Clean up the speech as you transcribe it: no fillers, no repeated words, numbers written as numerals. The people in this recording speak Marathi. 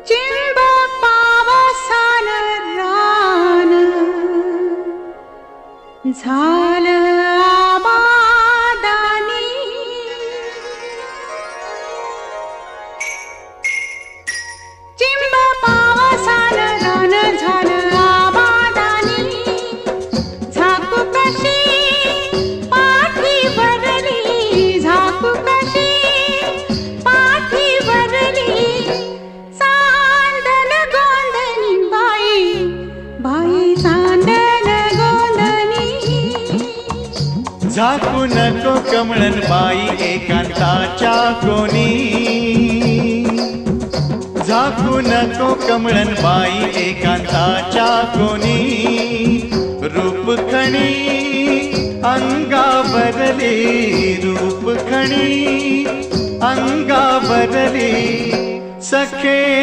चिंब पावसान रान झालं आबादानी, चिंब पावसान रान झालं आबादानी, झाकू कशी पाठी भरली, झाकू कशी पाठी भरली, सांडल गोंधनी बाई, बाई सांडल गोंधनी. झाकू नको कमळन बाई एकांताच्या कोणी, झाकू नको कमळन बाई एकांताच्या कोणी, रूप खणी अंगावरली, रूप खणी अंगावरली, सखे